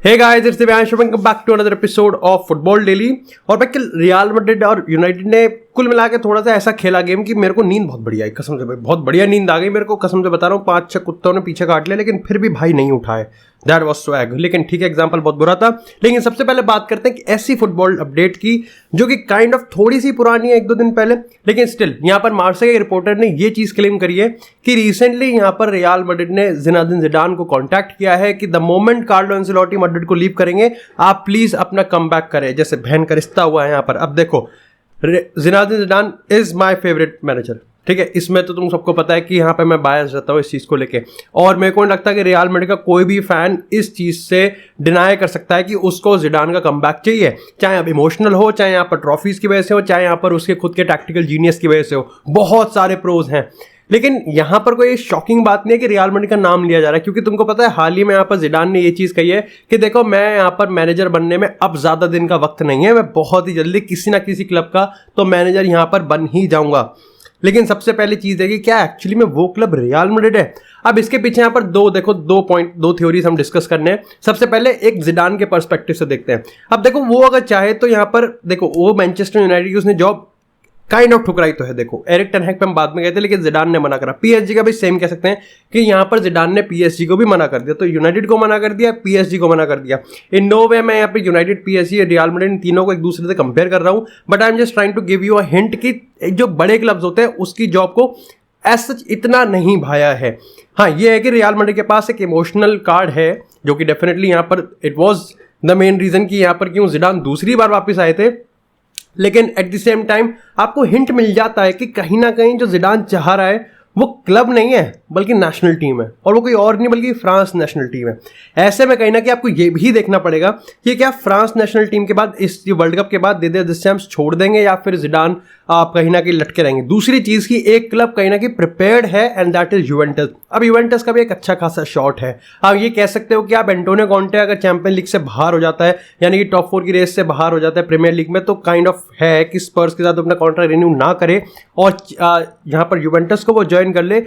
Hey guys, it's Divyansh, welcome back to another episode of football daily. और भाई कल real Madrid और United ने कुल मिला के थोड़ा सा ऐसा खेला गेम कि मेरे को नींद बहुत बढ़िया आई, कसम से भाई बहुत बढ़िया नींद आ गई मेरे को, कसम से बता रहा हूँ। 5-6 कुत्तों ने पीछे काट लिया लेकिन फिर भी भाई नहीं उठाए। That was swag. लेकिन ठीक है, एग्जाम्पल बहुत बुरा था। लेकिन सबसे पहले बात करते हैं कि ऐसी फुटबॉल अपडेट की जो कि काइंड ऑफ थोड़ी सी पुरानी है, 1-2 दिन पहले, लेकिन स्टिल यहाँ पर मार्से के रिपोर्टर ने ये चीज क्लेम करी है कि रिसेंटली यहाँ पर रियल मैड्रिड ने जिनेदिन जिडान को कांटेक्ट किया है कि the moment Carlo Ancelotti Madrid को लीव करेंगे आप प्लीज अपना कमबैक करें। जैसे बहन का रिश्ता हुआ है यहाँ पर। अब देखो, Zinedine Zidane is my favourite manager, ठीक है। इसमें तो तुम सबको पता है कि यहाँ पे मैं बायस रहता हूँ इस चीज को लेके, और मेरे को नहीं लगता कि रियल मैड्रिड का कोई भी फैन इस चीज से डिनाई कर सकता है कि उसको जिडान का कमबैक चाहिए, चाहे अब इमोशनल हो, चाहे यहाँ पर ट्रॉफीज की वजह से हो, चाहे यहाँ पर उसके खुद के टैक्टिकल जीनियस की वजह से हो। बहुत सारे प्रोज हैं, लेकिन यहाँ पर कोई शॉकिंग बात नहीं है कि रियल मैड्रिड का नाम लिया जा रहा है, क्योंकि तुमको पता है हाल ही में यहाँ पर जिडान ने ये चीज कही है कि देखो मैं यहाँ पर मैनेजर बनने में अब ज्यादा दिन का वक्त नहीं है, मैं बहुत ही जल्दी किसी ना किसी क्लब का तो मैनेजर यहाँ पर बन ही जाऊंगा। लेकिन सबसे पहली चीज है कि क्या एक्चुअली में वो क्लब रियल मैड्रिड है। अब इसके पीछे यहाँ पर दो थ्योरीज हम डिस्कस करने हैं। सबसे पहले एक जिडान के पर्सपेक्टिव से देखते हैं। अब देखो, वो अगर चाहे तो यहाँ पर देखो, वो मैनचेस्टर यूनाइटेड की उसने जॉब काइंड ऑफ ठुकराई तो है। देखो, एरिक टेन हैग पे हम बाद में गए थे, लेकिन जिडान ने मना करा। पीएसजी का भी सेम कह सकते हैं कि यहाँ पर जिडान ने पीएसजी को भी मना कर दिया, तो यूनाइटेड को मना कर दिया, पीएसजी को मना कर दिया। इन नो वे मैं यहाँ पे यूनाइटेड, पीएसजी, रियल मैड्रिड, इन तीनों को एक दूसरे से कंपेयर कर रहा हूँ, but I am just trying to give you a hint कि जो बड़े क्लब्स होते हैं उसकी जॉब को एज सच इतना नहीं भाया है। हाँ, ये है कि रियल मैड्रिड के पास एक इमोशनल कार्ड है, जो कि डेफिनेटली यहाँ पर it was the main reason कि यहाँ पर क्यों जिडान दूसरी बार वापस आए थे। लेकिन एट द सेम टाइम आपको हिंट मिल जाता है कि कहीं ना कहीं जो जिडान चाह रहा है वो क्लब नहीं है बल्कि नेशनल टीम है, और वो कोई और नहीं बल्कि फ्रांस नेशनल टीम है। ऐसे में कहीं ना कहीं आपको ये भी देखना पड़ेगा कि क्या फ्रांस नेशनल टीम के बाद, इस वर्ल्ड कप के बाद दिदियर देशैम्स छोड़ देंगे या फिर जिडान आप कहीं ना कहीं लटके रहेंगे। दूसरी चीज की एक क्लब कहीं ना कहीं प्रिपेयर्ड है, एंड दैट इज यूवेंटस। अब यूवेंटस का भी एक अच्छा खासा शॉट है। आप ये कह सकते हो कि आप एंटोनियो कॉन्टे अगर चैंपियन लीग से बाहर हो जाता है, यानी कि टॉप 4 की रेस से बाहर हो जाता है प्रीमियर लीग में, तो काइंड ऑफ है कि स्पर्स के साथ अपना कॉन्ट्रैक्ट रिन्यू ना करे और यहाँ पर यूवेंटस को वो ज्वाइन कर ले।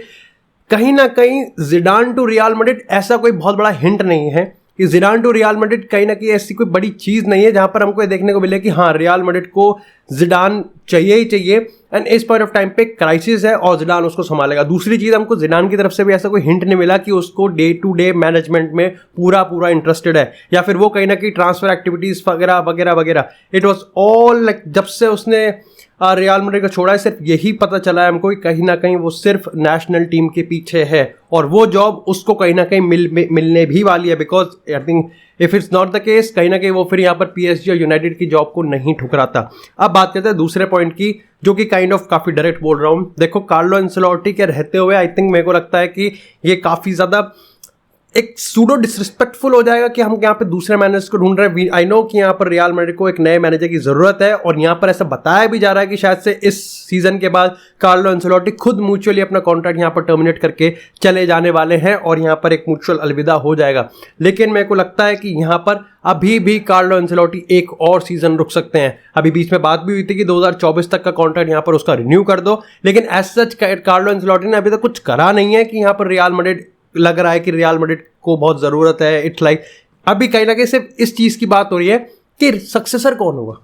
कहीं ना कहीं जिडान टू रियल मैड्रिड ऐसा कोई बहुत बड़ा हिंट नहीं है कि जिडान टू रियल मैड्रिड कहीं ना कहीं ऐसी कोई बड़ी चीज नहीं है जहां पर हमको ये देखने को मिले कि हाँ रियल मैड्रिड को जिडान चाहिए ही चाहिए, एंड इस पॉइंट ऑफ टाइम पे क्राइसिस है और जिडान उसको संभालेगा। दूसरी चीज, हमको जिडान की तरफ से भी ऐसा कोई हिंट नहीं मिला कि उसको डे टू डे मैनेजमेंट में पूरा इंटरेस्टेड है, या फिर वो कहीं ना कहीं ट्रांसफर एक्टिविटीज वगैरह वगैरह वगैरह। इट वॉज ऑल लाइक, जब से उसने रियल मैड्रिड को छोड़ा है सिर्फ यही पता चला है हमको कि कहीं ना कहीं वो सिर्फ नेशनल टीम के पीछे है, और वो जॉब उसको कहीं ना कहीं मिलने भी वाली है, because I think if it's not the case कहीं ना कहीं वो फिर यहाँ पर पीएसजी और यूनाइटेड की जॉब को नहीं ठुकराता। अब बात करते हैं दूसरे पॉइंट की, जो कि काइंड ऑफ काफी डायरेक्ट बोल रहा हूँ। देखो, कार्लो एंसेलोटी के रहते हुए आई थिंक मेरे को लगता है कि ये काफी ज्यादा एक सूडो डिसरिस्पेक्टफुल हो जाएगा कि हम यहाँ पे दूसरे मैनेजर को ढूंढ रहे हैं। आई नो कि यहाँ पर रियल मैड्रिड को एक नए मैनेजर की जरूरत है, और यहाँ पर ऐसा बताया भी जा रहा है कि शायद से इस सीजन के बाद कार्लो एंसेलोटी खुद म्यूचुअली अपना कॉन्ट्रैक्ट यहाँ पर टर्मिनेट करके चले जाने वाले हैं, और यहाँ पर एक म्यूचुअल अलविदा हो जाएगा। लेकिन मेरे को लगता है कि यहाँ पर अभी भी कार्लो एंसेलोटी एक और सीजन रुक सकते हैं। अभी बीच में बात भी हुई थी कि 2024 तक का कॉन्ट्रैक्ट यहाँ पर उसका रिन्यू कर दो, लेकिन एज सच कार्लो एंसेलोटी ने अभी तक कुछ करा नहीं है कि यहाँ पर रियल मैड्रिड लग रहा है कि रियल मैड्रिड को बहुत जरूरत है। इट्स लाइक अभी कहीं ना कहीं सिर्फ इस चीज की बात हो रही है कि सक्सेसर कौन होगा।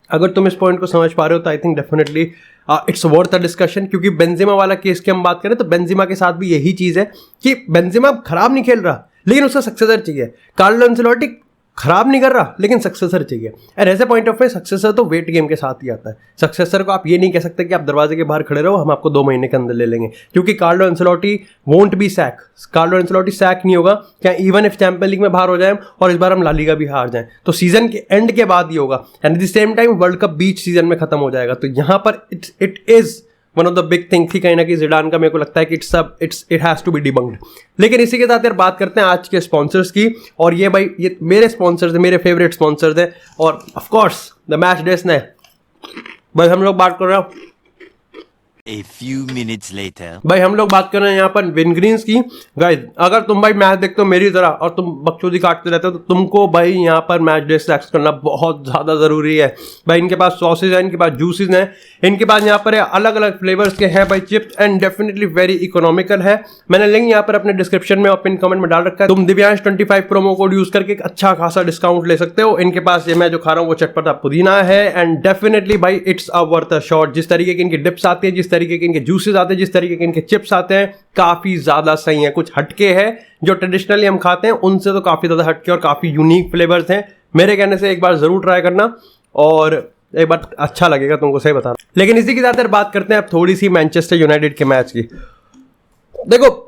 अगर तुम इस पॉइंट को समझ पा रहे हो तो I think definitely it's worth a discussion, क्योंकि बेंजेमा वाला केस की हम बात करें तो बेंजेमा के साथ भी यही चीज है कि बेंजेमा खराब नहीं खेल रहा लेकिन उसका सक्सेसर चाहिए। कार्लो एंसेलोटी खराब नहीं कर रहा लेकिन सक्सेसर चाहिए, और ऐसे पॉइंट ऑफ व्यू सक्सेसर तो वेट गेम के साथ ही आता है। सक्सेसर को आप ये नहीं कह सकते कि आप दरवाजे के बाहर खड़े रहो, हम आपको 2 महीने के अंदर ले लेंगे, क्योंकि Carlo Ancelotti won't be sack. Carlo Ancelotti sack नहीं होगा, क्या इवन इफ चैंपियन लीग में बाहर हो जाए और इस बार हम ला लीगा भी हार जाएं तो सीजन के एंड के बाद ही होगा, and at the same time world cup beach season में खत्म हो जाएगा। तो यहाँ पर it is one of the big thing थी कहीं ना कहीं जिडान का। मेरे को लगता है कि it has to be debunked. लेकिन इसी के साथ यार बात करते हैं आज के स्पॉन्सर्स की, और ये भाई ये मेरे स्पॉन्सर्स हैं, मेरे फेवरेट स्पॉन्सर्स हैं, और of course the match desk ने भाई हम लोग बात कर रहे हैं A few minutes later. भाई हम लोग बात कर रहे हैं यहाँ पर विनग्रीन्स की। गाइस अगर तुम भाई मैच देखते हो मेरी तरह और तुम बकचोदी काटते रहते हो तो तुमको भाई यहाँ पर मैच डे सेलेक्ट करना बहुत ज़्यादा ज़रूरी है। भाई इनके पास सॉसेज हैं, इनके पास जूसेस हैं, इनके पास यहाँ पर अलग अलग फ्लेवर्स के हैं भाई chips, and definitely very economical है। मैंने लिंक यहाँ पर अपने डिस्क्रिप्शन में और पिन कमेंट में डाल रखा है। तुम दिव्यांश 25 प्रोमो कोड यूज करके एक अच्छा खासा डिस्काउंट ले सकते हो। इनके पास ये मैं जो खा रहा हूँ वो चटपटा पुदीना है, एंड डेफिनेटली भाई it's a worth a shot. जिस तरीके की इनकी डिप्स आती है, जिस तरीके के इनके जूसेस आते हैं, जिस तरीके के इनके चिप्स आते हैं, काफी ज्यादा सही है। कुछ हटके हैं जो ट्रेडिशनली हम खाते हैं उनसे तो काफी ज्यादा हटके और काफी यूनिक फ्लेवर्स हैं। मेरे कहने से एक बार जरूर ट्राई करना और एक बार अच्छा लगेगा तुमको, सही बता रहा हूं। लेकिन इसी के साथ बात करते हैं अब थोड़ी सी मैनचेस्टर यूनाइटेड के मैच की। देखो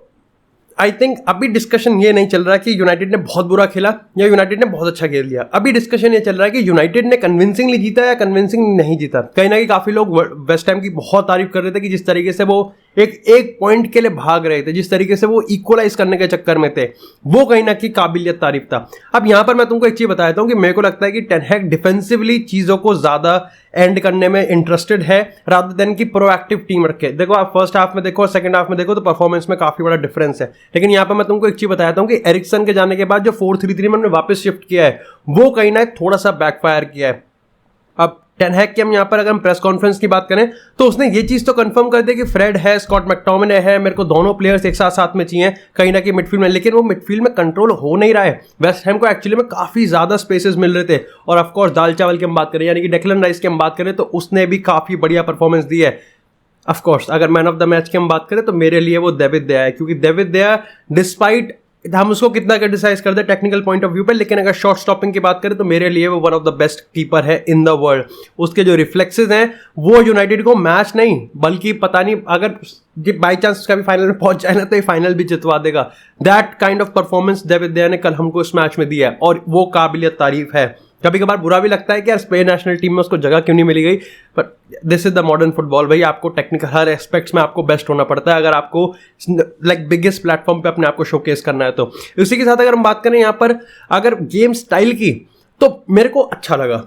आई थिंक अभी डिस्कशन ये नहीं चल रहा कि यूनाइटेड ने बहुत बुरा खेला या यूनाइटेड ने बहुत अच्छा खेल लिया। अभी डिस्कशन ये चल रहा है कि यूनाइटेड ने कन्विंसिंगली जीता या कन्विंसिंग नहीं जीता। कहीं ना कहीं काफी लोग वेस्ट हैम की बहुत तारीफ कर रहे थे कि जिस तरीके से वो एक पॉइंट के लिए भाग रहे थे, जिस तरीके से वो इक्वलाइज करने के चक्कर में थे, वो कहीं ना कहीं काबिलियत तारीफ था। अब यहां पर मैं तुमको एक चीज बता देता हूं कि मेरे को लगता है कि टेन हैग डिफेंसिवली चीजों को ज्यादा एंड करने में इंटरेस्टेड है रादर देन की प्रोएक्टिव टीम रखे। देखो आप फर्स्ट हाफ में देखो और सेकंड हाफ में देखो तो परफॉर्मेंस में काफी बड़ा डिफरेंस है। लेकिन यहां पर मैं तुमको एक चीज बताता हूं कि एरिक्सन के जाने के बाद जो 4-3-3 में वापस शिफ्ट किया है वो कहीं ना थोड़ा सा बैकफायर किया है। अब टेन हैग की हम यहाँ पर अगर हम प्रेस कॉन्फ्रेंस की बात करें तो उसने ये चीज तो कंफर्म कर दिया कि फ्रेड है, स्कॉट मैकटोमिने है, मेरे को दोनों प्लेयर्स एक साथ साथ में चाहिए कहीं ना कहीं मिडफील्ड में। लेकिन वो मिडफील्ड में कंट्रोल हो नहीं रहा है। वेस्ट हैम को एक्चुअली में काफी ज्यादा स्पेसेस मिल रहे थे। और ऑफकोर्स दाल चावल की हम बात करें यानी कि डेक्लन राइस की हम बात करें तो उसने भी काफी बढ़िया परफॉर्मेंस दी है। ऑफकोर्स अगर मैन ऑफ द मैच की हम बात करें तो मेरे लिए वो डेविड दया है, क्योंकि डेविड दया डिस्पाइट हम उसको कितना क्रिटिसाइज करते हैं टेक्निकल पॉइंट ऑफ व्यू पे, लेकिन अगर शॉर्ट स्टॉपिंग की बात करें तो मेरे लिए वो one of the best keeper है इन द वर्ल्ड। उसके जो रिफ्लेक्सेस हैं वो यूनाइटेड को मैच नहीं बल्कि पता नहीं अगर बाई चांस कभी फाइनल में पहुंच जाए ना तो ये फाइनल भी जितवा देगा। That kind of performance David Daya ने कल हमको इस मैच में दिया है और वो काबिलियत तारीफ है। कभी कभार बुरा भी लगता है कि यार स्पेन नेशनल टीम में उसको जगह क्यों नहीं मिली गई, but this is the modern football. भाई आपको टेक्निकल हर एस्पेक्ट्स में आपको बेस्ट होना पड़ता है अगर आपको लाइक बिगेस्ट प्लेटफॉर्म पे अपने आप को शोकेस करना है। तो इसी के साथ अगर हम बात करें यहाँ पर अगर गेम स्टाइल की तो मेरे को अच्छा लगा।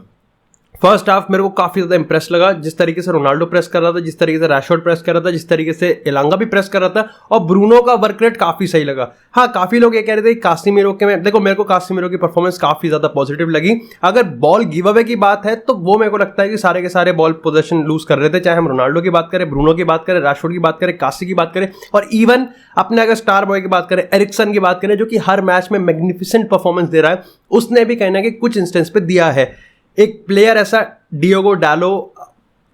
फर्स्ट हाफ मेरे को काफी ज्यादा इंप्रेस लगा, जिस तरीके से रोनाल्डो प्रेस कर रहा था, जिस तरीके से रैशफोर्ड प्रेस कर रहा था, जिस तरीके से एलांगा भी प्रेस कर रहा था, और ब्रूनो का वर्क रेट काफी सही लगा। हाँ काफी लोग ये कह रहे थे कासिमिरो के में, देखो मेरे को कासिमिरो की परफॉर्मेंस काफी ज्यादा पॉजिटिव लगी। अगर बॉल गिव अवे की बात है तो वो मेरे को लगता है कि सारे के सारे बॉल पोजीशन लूज कर रहे थे, चाहे हम रोनाल्डो की बात करें, ब्रूनो की बात करें, रैशफोर्ड की बात करें, कासी की बात करें, और इवन अपने अगर स्टार बॉय की बात करें एरिक्सन की बात करें जो कि हर मैच में मैग्निफिसेंट परफॉर्मेंस दे रहा है, उसने भी कहीं ना कहीं कुछ इंस्टेंस पे दिया है। एक प्लेयर ऐसा डियोगो डालो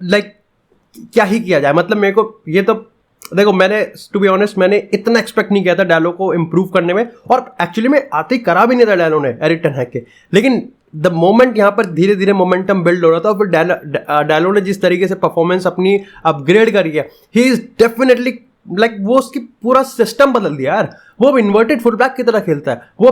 लाइक क्या ही किया जाए, मतलब मेरे को ये तो देखो मैंने टू बी ऑनेस्ट मैंने इतना एक्सपेक्ट नहीं किया था डालो को इंप्रूव करने में, और एक्चुअली में आते ही करा भी नहीं था डालो ने एरिक टेन हैग के। लेकिन द मोमेंट यहाँ पर धीरे धीरे मोमेंटम बिल्ड हो रहा था, फिर डालो ने जिस तरीके से परफॉर्मेंस अपनी अपग्रेड करी है, ही इज डेफिनेटली लाइक वो उसकी पूरा सिस्टम बदल दिया यार। वो अब इन्वर्टेड फुलबैक की तरह खेलता है। वो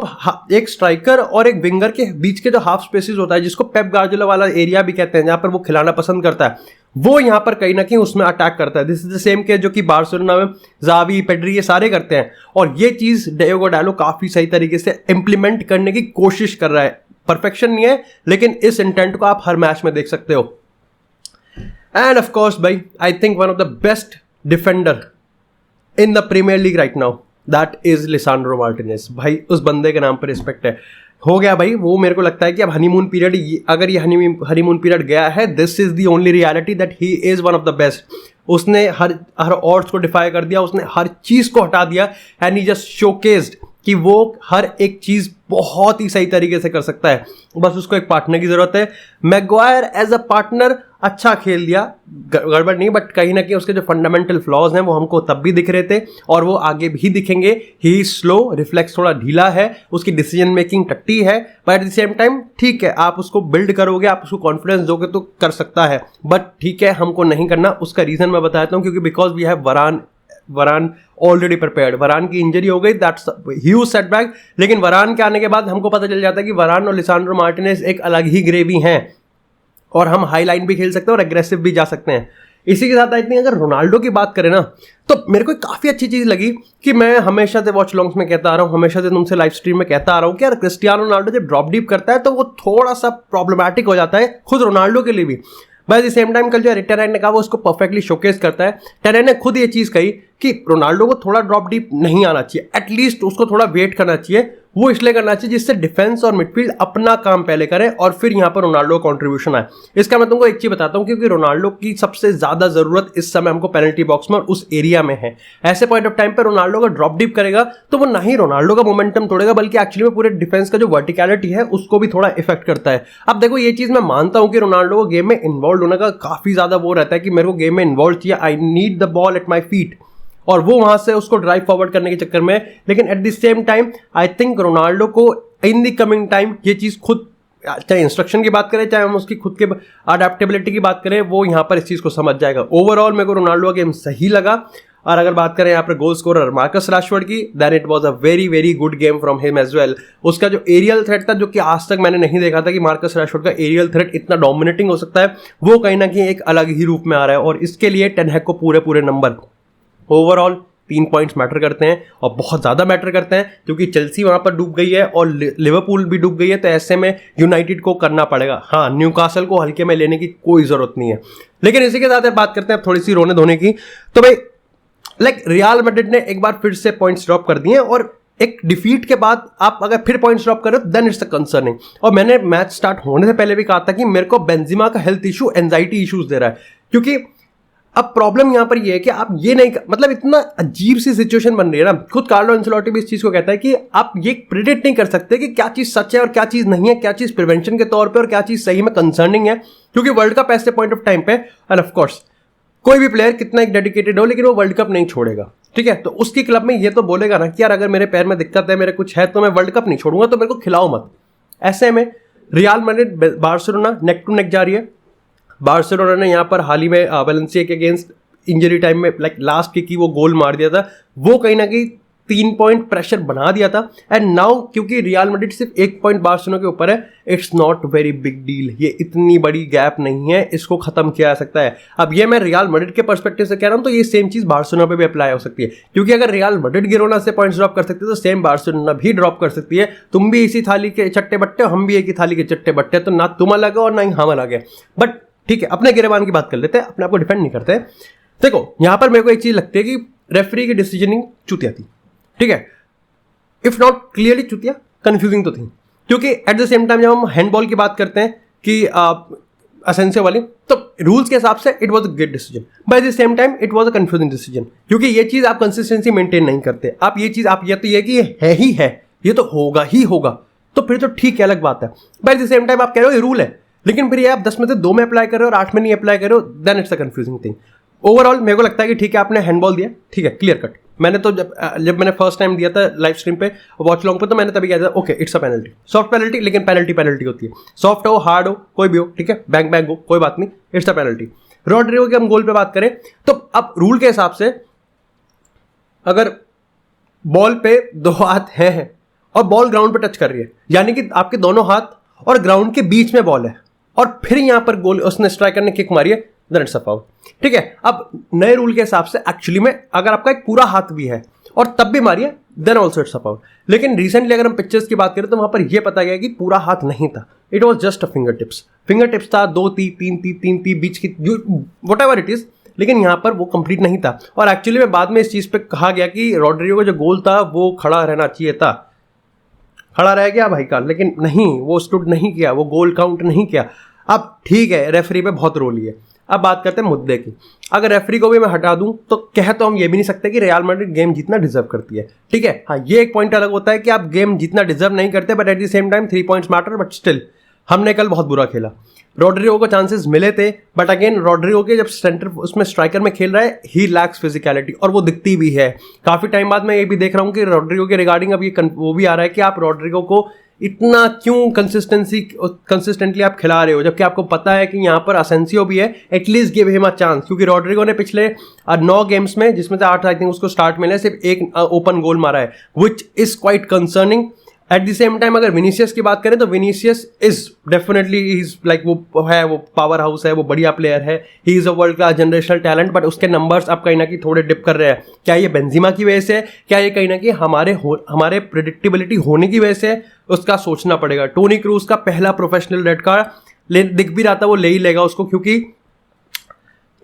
एक स्ट्राइकर और एक विंगर के बीच के जो हाफ स्पेसेस होता है जिसको पेप गार्डियोला वाला एरिया भी कहते हैं जहां पर वो खिलाना पसंद करता है, वो यहां पर कहीं ना कहीं उसमें अटैक करता है। This is the same case जो कि बार्सिलोना में जावी, पेड्री ये सारे करते हैं, और ये चीज डियोगो डालो काफी सही तरीके से इंप्लीमेंट करने की कोशिश कर रहा है। परफेक्शन नहीं है लेकिन इस इंटेंट को आप हर मैच में देख सकते हो। एंड ऑफ कोर्स भाई I think one of the best defender in the premier league right now that is Lisandro Martinez. भाई उस बंदे के नाम पर रिस्पेक्ट है। हो गया भाई वो, मेरे को लगता है कि अब हनीमून पीरियड, अगर ये हनीमून पीरियड गया है, this is the only reality that he is one of the best. उसने हर ऑड्स को डिफाई कर दिया, उसने हर चीज को हटा दिया, एंड ही जस्ट शोकेस्ड कि वो हर एक चीज बहुत ही सही तरीके से कर सकता है। बस उसको एक पार्टनर की जरूरत है। मैग्वायर एज अ पार्टनर अच्छा खेल दिया, गड़बड़ नहीं, बट कहीं ना कहीं उसके जो फंडामेंटल फ्लॉज हैं वो हमको तब भी दिख रहे थे और वो आगे भी दिखेंगे। ही स्लो, रिफ्लेक्स थोड़ा ढीला है, उसकी डिसीजन मेकिंग टट्टी है, but at the same time ठीक है, आप उसको बिल्ड करोगे, आप उसको कॉन्फिडेंस दोगे तो कर सकता है। बट ठीक है, हमको नहीं करना। उसका रीजन मैं बताता हूँ, क्योंकि बिकॉज वी हैव वरान ऑलरेडी प्रिपेयर्ड। वरान की इंजरी हो गई, दैट्स ह्यूज सेटबैक, लेकिन वरान के आने के बाद हमको पता चल जाता है कि वरान और लिसांड्रो मार्टिनेज एक अलग ही ग्रेवी हैं, और हम हाई लाइन भी खेल सकते हैं और एग्रेसिव भी जा सकते हैं। इसी के साथ आई थिंक अगर रोनाल्डो की बात करें ना, तो मेरे को काफी अच्छी चीज लगी कि मैं हमेशा से वॉच लॉन्ग्स में कहता आ रहा हूँ, हमेशा से तुमसे लाइव स्ट्रीम में कहता आ रहा हूँ कि यार क्रिस्टियानो रोनाल्डो जब ड्रॉप डीप करता है तो वो थोड़ा सा प्रॉब्लमैटिक हो जाता है खुद रोनाल्डो के लिए भी। बट द सेम टाइम कल जो एरिक टेन हैग ने कहा वो उसको परफेक्टली शोकेस करता है। टेन हैग ने खुद ये चीज़ कही कि रोनाल्डो को थोड़ा ड्रॉप डीप नहीं आना चाहिए, एटलीस्ट उसको थोड़ा वेट करना चाहिए। वो इसलिए करना चाहिए जिससे डिफेंस और मिडफील्ड अपना काम पहले करे और फिर यहाँ पर रोनाल्डो का कॉन्ट्रीब्यूशन आए। इसका मैं तुमको एक चीज बताता हूँ, क्योंकि रोनाल्डो की सबसे ज्यादा जरूरत इस समय हमको पेनल्टी बॉक्स में और उस एरिया में है। ऐसे पॉइंट ऑफ टाइम पर रोनाल्डो का ड्रॉप डीप करेगा तो वो ना ही रोनाल्डो का मोमेंटम तोड़ेगा, बल्कि एक्चुअली में पूरे डिफेंस का जो वर्टिकलिटी है उसको भी थोड़ा इफेक्ट करता है। अब देखो ये चीज मैं मानता हूं कि रोनाल्डो को गेम में इन्वॉल्व होने का काफी ज्यादा वो रहता है कि मेरे को गेम में इन्वॉल्व चाहिए, I need the ball at my feet, और वो वहां से उसको ड्राइव फॉरवर्ड करने के चक्कर में। लेकिन at the same time I think Ronaldo को इन द कमिंग टाइम ये चीज खुद, चाहे इंस्ट्रक्शन की बात करें चाहे हम उसकी खुद के अडेप्टेबिलिटी की बात करें, वो यहाँ पर इस चीज को समझ जाएगा। ओवरऑल मेरे को रोनाल्डो का गेम सही लगा। और अगर बात करें यहाँ पर गोल स्कोरर मार्कस राशफोर्ड की, then it was a very very good game from him as well. उसका जो एरियल थ्रेट था, जो कि आज तक मैंने नहीं देखा था कि मार्कस राशफोर्ड का एरियल थ्रेट इतना डोमिनेटिंग हो सकता है, वो कहीं ना कहीं एक अलग ही रूप में आ रहा है और इसके लिए टेन हैग को पूरे पूरे नंबर। ओवरऑल 3 पॉइंट्स मैटर करते हैं और बहुत ज़्यादा मैटर करते हैं, क्योंकि चेल्सी वहाँ पर डूब गई है और लिवरपूल भी डूब गई है। तो ऐसे में यूनाइटेड को करना पड़ेगा। हाँ, न्यूकासल को हल्के में लेने की कोई ज़रूरत नहीं है। लेकिन इसी के साथ बात करते हैं थोड़ी सी रोने धोने की। तो भाई रियल मैड्रिड ने एक बार फिर से पॉइंट्स ड्रॉप कर दिए और एक डिफीट के बाद आप अगर फिर पॉइंट्स ड्रॉप करो देन इट्स अ कंसर्निंग। और मैंने मैच स्टार्ट होने से पहले भी कहा था कि मेरे को बेंजिमा का health issue anxiety issues they रहा है, क्योंकि अब प्रॉब्लम यहां पर ये है कि आप ये नहीं, मतलब इतना अजीब सी सिचुएशन बन रही है ना। खुद कार्लो एंसेलोटी भी इस चीज को कहता है कि आप ये प्रेडिक्ट नहीं कर सकते कि क्या चीज सच है और क्या चीज नहीं है, क्या चीज प्रिवेंशन के तौर पे और क्या चीज सही में कंसर्निंग है। क्योंकि वर्ल्ड कप ऐसे पॉइंट ऑफ टाइम पे, एंड ऑफ कोर्स कोई भी प्लेयर कितना एक डेडिकेटेड हो, लेकिन वो वर्ल्ड कप नहीं छोड़ेगा, ठीक है। तो उसकी क्लब में ये तो बोलेगा ना कि यार अगर मेरे पैर में दिक्कत है, मेरे कुछ है, तो मैं वर्ल्ड कप नहीं छोड़ूंगा, तो मेरे को खिलाओ मत। ऐसे में Real Madrid Barcelona neck to neck जा रही है। बार्सिलोना ने यहाँ पर हाल ही में वेलेंसिया के अगेंस्ट इंजरी टाइम में लास्ट की वो गोल मार दिया था, वो कहीं ना कहीं 3 पॉइंट प्रेशर बना दिया था। एंड नाउ क्योंकि रियल मैड्रिड सिर्फ 1 पॉइंट बार्सिलोना के ऊपर है, it's not very big deal. ये इतनी बड़ी गैप नहीं है, इसको खत्म किया जा सकता है। अब ये मैं रियल मैड्रिड के पर्सपेक्टिव से कह रहा हूं, तो ये सेम चीज बार्सिलोना पे भी अप्लाई हो सकती है, क्योंकि अगर रियल मैड्रिड गिरोना से पॉइंट्स ड्रॉप कर सकती है तो सेम बार्सिलोना भी ड्रॉप कर सकती है। तुम भी इसी थाली के चट्टे बट्टे, हम भी एक ही थाली के चट्टे बट्टे, तो ना तुम अलग है और ना ही हम अलग है। बट ठीक है, अपने गिरेबान की बात कर लेते हैं, अपने आप को डिफेंड नहीं करते। देखो यहां पर मेरे को एक चीज लगती है कि रेफरी की डिसीजनिंग चुतिया थी, ठीक है। If not clearly Chutia, confusing तो थी, क्योंकि एट द सेम टाइम जब हम हैंडबॉल की बात करते हैं कि असेंसियो वाली, तो रूल्स के हिसाब से it was a good decision, but at the same time it was a confusing decision, क्योंकि ये चीज आप कंसिस्टेंसी मेंटेन नहीं करते। आप ये चीज आप ये तो ये कि ये है ही है, ये तो होगा ही होगा, तो फिर तो ठीक है, अलग बात है। But at the same time आप कह रहे हो ये रूल है, लेकिन फिर ये आप 10 में से 2 में अप्लाई कर रहे हो और 8 में नहीं अप्लाई कर रहे हो, then it's a confusing thing. Overall मेरे को लगता है कि ठीक है, आपने हैंडबॉल दिया, ठीक है, क्लियर कट। मैंने तो जब मैंने फर्स्ट टाइम दिया था लाइव स्ट्रीम पे, वॉच लॉन्ग पे, तो मैंने तभी कहा था okay it's a penalty, soft penalty, लेकिन पेनल्टी होती है, सॉफ्ट हो हार्ड हो कोई भी हो, ठीक है, बैंक हो कोई बात नहीं, इट्स अ पेनल्टी। रॉड्रिगो के हम गोल पे बात करें तो अब रूल के हिसाब से अगर बॉल पे 2 हाथ हैं और बॉल ग्राउंड पे टच कर रही है, यानी कि आपके दोनों हाथ और ग्राउंड के बीच में बॉल है, और फिर यहां पर गोल उसने स्ट्राइकर ने किक मारी है, देन इट्स अ फाउल, ठीक है। अब नए रूल के हिसाब से एक्चुअली में अगर आपका एक पूरा हाथ भी है और तब भी मारी है, then also it's a foul. लेकिन रिसेंटली अगर हम पिक्चर्स की बात करें तो वहां पर यह पता गया कि पूरा हाथ नहीं था, it was just a finger tips था, 2 3 बीच की वट एवर इट इज, लेकिन यहां पर वो कंप्लीट नहीं था। और एक्चुअली में बाद में इस चीज पे कहा गया कि रॉड्रिगो का जो गोल था वो खड़ा रहना चाहिए था, खड़ा रह गया भाई का, लेकिन नहीं, वो स्टूड नहीं किया, वो गोल काउंट नहीं किया। अब ठीक है, रेफरी पे बहुत रोल है। अब बात करते हैं मुद्दे की। अगर रेफरी को भी मैं हटा दूं तो कह तो हम ये भी नहीं सकते कि रियल मैड्रिड गेम जीतना डिजर्व करती है, ठीक है। हाँ, ये एक पॉइंट अलग होता है कि आप गेम जीतना डिजर्व नहीं करते, but at the same time 3 points matter. But still हमने कल बहुत बुरा खेला, रॉड्रिगो को चांसेस मिले थे, बट अगेन रॉड्रिगो के जब सेंटर उसमें स्ट्राइकर में खेल रहा है, ही लैक्स फिजिकलिटी, और वो दिखती भी है। काफी टाइम बाद मैं ये भी देख रहा हूँ कि रॉड्रिगो के रिगार्डिंग अब ये वो भी आ रहा है कि आप रॉड्रिगो को इतना क्यों कंसिस्टेंटली आप खिला रहे हो, जबकि आपको पता है कि यहाँ पर असेंसियो भी है, at least give him a chance. क्योंकि रॉड्रिगो ने पिछले 9 गेम्स में, जिसमें से 8 आई थिंक उसको स्टार्ट मिले, सिर्फ 1 ओपन गोल मारा है, which is quite concerning. At the same time अगर विनीसियस की बात करें तो Vinicius is definitely is like वो पावर हाउस है, वो बढ़िया प्लेयर है, he is a world class generational talent, but उसके नंबर्स अब कहीं ना कहीं थोड़े डिप कर रहे हैं। क्या ये बेंजिमा की वजह से है, क्या ये कहीं ना कहीं हमारे प्रेडिक्टेबिलिटी होने की वजह से है, उसका सोचना पड़ेगा। टोनी क्रूज का पहला प्रोफेशनल रेड कार्ड दिख भी रहा था, वो ले ही लेगा उसको, क्योंकि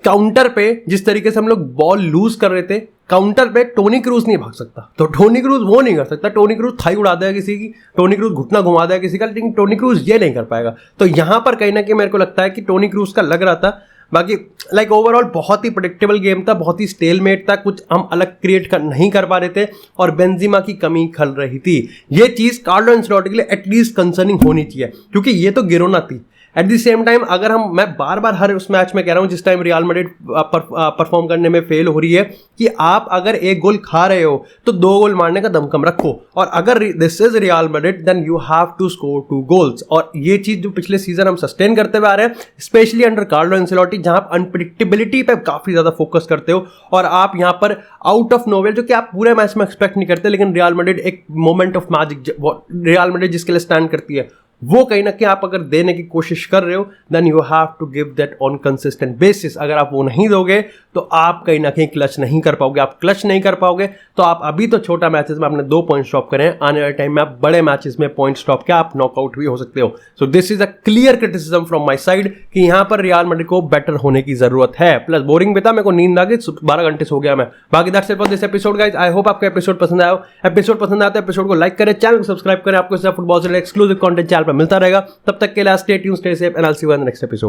काउंटर पे जिस तरीके से हम लोग बॉल लूज कर रहे थे, काउंटर पे टोनी क्रूज नहीं भाग सकता, तो टोनी क्रूज वो नहीं कर सकता। टोनी क्रूज थाई उड़ा देगा किसी की, टोनी क्रूज घुटना घुमा देगा किसी का, लेकिन टोनी क्रूज ये नहीं कर पाएगा। तो यहां पर कहीं ना कहीं मेरे को लगता है कि टोनी क्रूज का लग रहा था। बाकी लाइक ओवरऑल बहुत ही प्रेडिक्टेबल गेम था, बहुत ही स्टेलमेट था, कुछ हम अलग क्रिएट नहीं कर पा रहे थे और बेंजिमा की कमी खल रही थी। ये चीज कार्लो एंचेलोटी के लिए एटलीस्ट कंसर्निंग होनी चाहिए, क्योंकि ये तो गिरोना थी। एट द सेम टाइम अगर मैं बार बार हर उस मैच में कह रहा हूं जिस टाइम रियल मैड्रिड परफॉर्म करने में फेल हो रही है कि आप अगर एक गोल खा रहे हो तो 2 गोल मारने का दमखम रखो, और अगर this is Real Madrid then you have to score 2 goals. और ये चीज जो पिछले सीजन हम सस्टेन करते हुए आ रहे हैं, स्पेशली अंडर कार्लो एंचेलोटी, जहां आप अनप्रिडिक्टेबिलिटी पे काफी ज्यादा फोकस करते हो और आप यहां पर आउट ऑफ नोवेल, जो कि आप पूरे मैच में एक्सपेक्ट नहीं करते, लेकिन रियल मैड्रिड एक moment of magic, real Madrid जिसके लिए स्टैंड करती है, वो कहीं ना कहीं आप अगर देने की कोशिश कर रहे हो then you have to give that on consistent basis. अगर आप वो नहीं दोगे तो आप कहीं ना कहीं क्लच नहीं कर पाओगे। आप क्लच नहीं कर पाओगे तो आप अभी तो छोटा मैचेस में आपने 2 पॉइंट स्टॉप करें, आने वाले टाइम में आप बड़े मैचेस में पॉइंट स्टॉप के आप नॉकआउट भी हो सकते हो। So this is a clear criticism from my side कि यहां पर रियल मैड्रिड को बेटर होने की जरूरत है। प्लस बोरिंग भी था, मेरे को नींद आ गई, 12 घंटे सो गया मैं। बाकी that's it for this episode guys. I hope आपको एपिसोड पसंद आया हो। एपिसोड पसंद आता है एपिसोड को लाइक करें, चैनल को सब्सक्राइब करें, आपको इससे फुटबॉल से एक्सक्लूसिव कंटेंट चैनल पर मिलता रहेगा। तब तक के लिए stay tuned, stay safe and I will see you in the next episode.